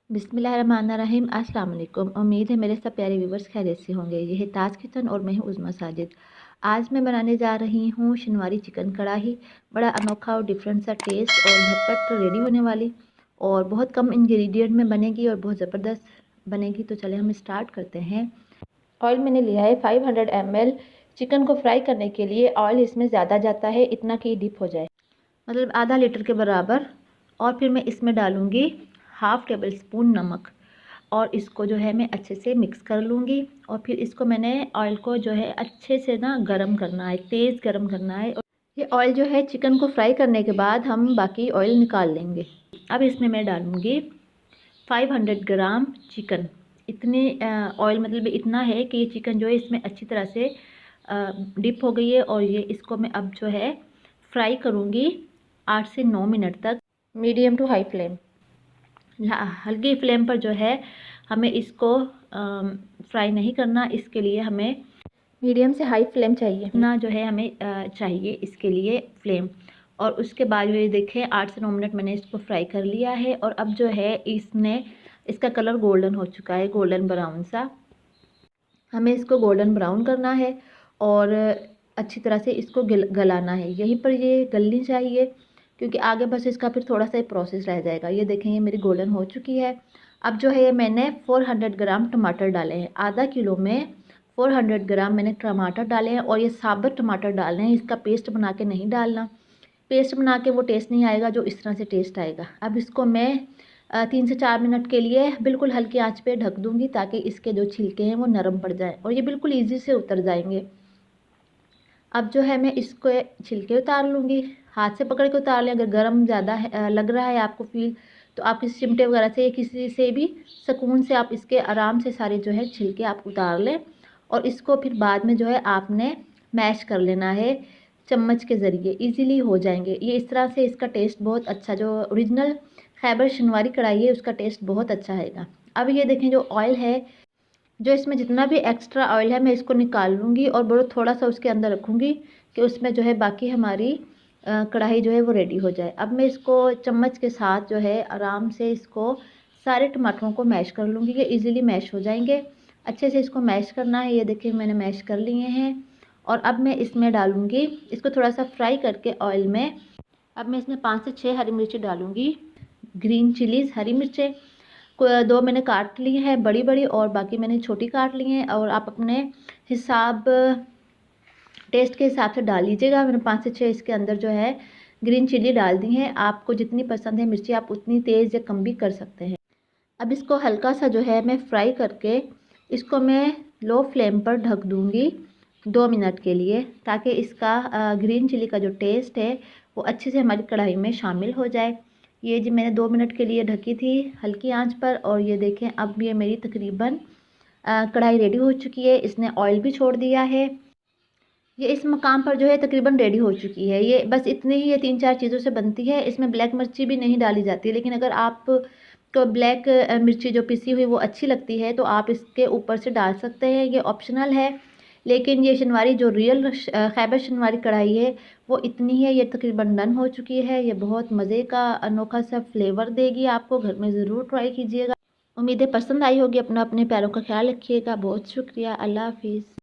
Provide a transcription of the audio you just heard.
बिस्मिल्लाहिर्रहमानिर्रहीम। अस्सलाम वालेकुम। उम्मीद है मेरे सब प्यारे व्यूवर्स खैरियत से होंगे। ये है ताज किचन और मैं हूँ उज़्मा साजिद। आज मैं बनाने जा रही हूँ शनवारी चिकन कढ़ाई। बड़ा अनोखा और डिफरेंट सा टेस्ट और झटपट रेडी होने वाली और बहुत कम इंग्रेडिएंट में बनेगी और बहुत ज़बरदस्त बनेगी। तो चले हम स्टार्ट करते हैं। ऑयल मैंने लिया है 500 ml। चिकन को फ्राई करने के लिए ऑयल इसमें ज़्यादा जाता है, इतना कि डिप हो जाए, मतलब आधा लीटर के बराबर। और फिर मैं इसमें डालूँगी हाफ़ टेबल स्पून नमक और इसको जो है मैं अच्छे से मिक्स कर लूँगी। और फिर इसको मैंने ऑयल को जो है अच्छे से ना गरम करना है, तेज़ गरम करना है। और ये ऑयल जो है चिकन को फ्राई करने के बाद हम बाकी ऑयल निकाल लेंगे। अब इसमें मैं डालूँगी 500 ग्राम चिकन। इतने ऑयल मतलब इतना है कि ये चिकन जो है इसमें अच्छी तरह से डिप हो गई है। और ये इसको मैं अब जो है फ्राई करूँगी 8 से 9 मिनट तक, मीडियम टू हाई फ्लेम। हल्की फ्लेम पर जो है हमें इसको फ्राई नहीं करना। इसके लिए हमें मीडियम से हाई फ्लेम चाहिए ना, जो है हमें चाहिए इसके लिए फ्लेम। और उसके बाद ये देखें 8 से 9 मिनट मैंने इसको फ्राई कर लिया है। और अब जो है इसका कलर गोल्डन हो चुका है, गोल्डन ब्राउन सा। हमें इसको गोल्डन ब्राउन करना है और अच्छी तरह से इसको गलाना है। यहीं पर ये गलनी चाहिए क्योंकि आगे बस इसका फिर थोड़ा सा ही प्रोसेस रह जाएगा। ये देखें ये मेरी गोल्डन हो चुकी है। अब जो है मैंने 400 ग्राम टमाटर डाले हैं। आधा किलो में 400 ग्राम मैंने टमाटर डाले हैं और ये साबुत टमाटर डालने हैं, इसका पेस्ट बना के नहीं डालना। पेस्ट बना के वो टेस्ट नहीं आएगा जो इस तरह से टेस्ट आएगा। अब इसको मैं 3 से 4 मिनट के लिए बिल्कुल हल्की आंच पे ढक दूंगी ताकि इसके जो छिलके हैं वो नरम पड़ जाएं और ये बिल्कुल ईजी से उतर जाएंगे। अब जो है मैं इसको छिलके उतार लूँगी, हाथ से पकड़ के उतार लें। अगर गर्म ज़्यादा लग रहा है आपको फील, तो आप किसी चिमटे वगैरह से या किसी से भी सुकून से आप इसके आराम से सारे जो है छिलके आप उतार लें। और इसको फिर बाद में जो है आपने मैश कर लेना है चम्मच के ज़रिए, इजीली हो जाएंगे ये। इस तरह से इसका टेस्ट बहुत अच्छा, जो ओरिजिनल खैबर शनवारी कढ़ाई है उसका टेस्ट बहुत अच्छा आएगा। अब ये देखें जो ऑयल है, जो इसमें जितना भी एक्स्ट्रा ऑयल है मैं इसको निकाल लूँगी और बहुत थोड़ा सा उसके अंदर रखूँगी कि उसमें जो है बाकी हमारी कढ़ाई जो है वो रेडी हो जाए। अब मैं इसको चम्मच के साथ जो है आराम से इसको सारे टमाटरों को मैश कर लूँगी, ये इजीली मैश हो जाएंगे। अच्छे से इसको मैश करना है। ये देखिए मैंने मैश कर लिए हैं। और अब मैं इसमें डालूँगी, इसको थोड़ा सा फ्राई करके ऑयल में, अब मैं इसमें 5 से 6 हरी मिर्ची डालूँगी। ग्रीन चिलीज़, हरी मिर्चें 2 मैंने काट ली हैं बड़ी बड़ी और बाकी मैंने छोटी काट ली हैं। और आप अपने हिसाब, टेस्ट के हिसाब से डाल लीजिएगा। मैंने 5 से 6 इसके अंदर जो है ग्रीन चिली डाल दी हैं। आपको जितनी पसंद है मिर्ची आप उतनी तेज़ या कम भी कर सकते हैं। अब इसको हल्का सा जो है मैं फ्राई करके इसको मैं लो फ्लेम पर ढक दूँगी 2 मिनट के लिए, ताकि इसका ग्रीन चिली का जो टेस्ट है वो अच्छे से हमारी कढ़ाई में शामिल हो जाए। ये जी मैंने 2 मिनट के लिए ढकी थी हल्की आंच पर। और ये देखें अब ये मेरी तकरीबन कढ़ाई रेडी हो चुकी है। इसने ऑयल भी छोड़ दिया है। ये इस मकाम पर जो है तकरीबन रेडी हो चुकी है। ये बस इतनी ही, ये 3-4 चीज़ों से बनती है। इसमें ब्लैक मिर्ची भी नहीं डाली जाती, लेकिन अगर आप को ब्लैक मिर्ची जो पिसी हुई वो अच्छी लगती है तो आप इसके ऊपर से डाल सकते हैं, ये ऑप्शनल है। लेकिन ये शनवारी जो रियल खैबर शनवारी कढ़ाई है वो इतनी है। ये तकरीबन डन हो चुकी है। ये बहुत मज़े का अनोखा सा फ्लेवर देगी आपको। घर में ज़रूर ट्राई कीजिएगा। उम्मीद है पसंद आई होगी। अपने प्यारों का ख्याल रखिएगा। बहुत शुक्रिया। अल्लाह हाफिज़।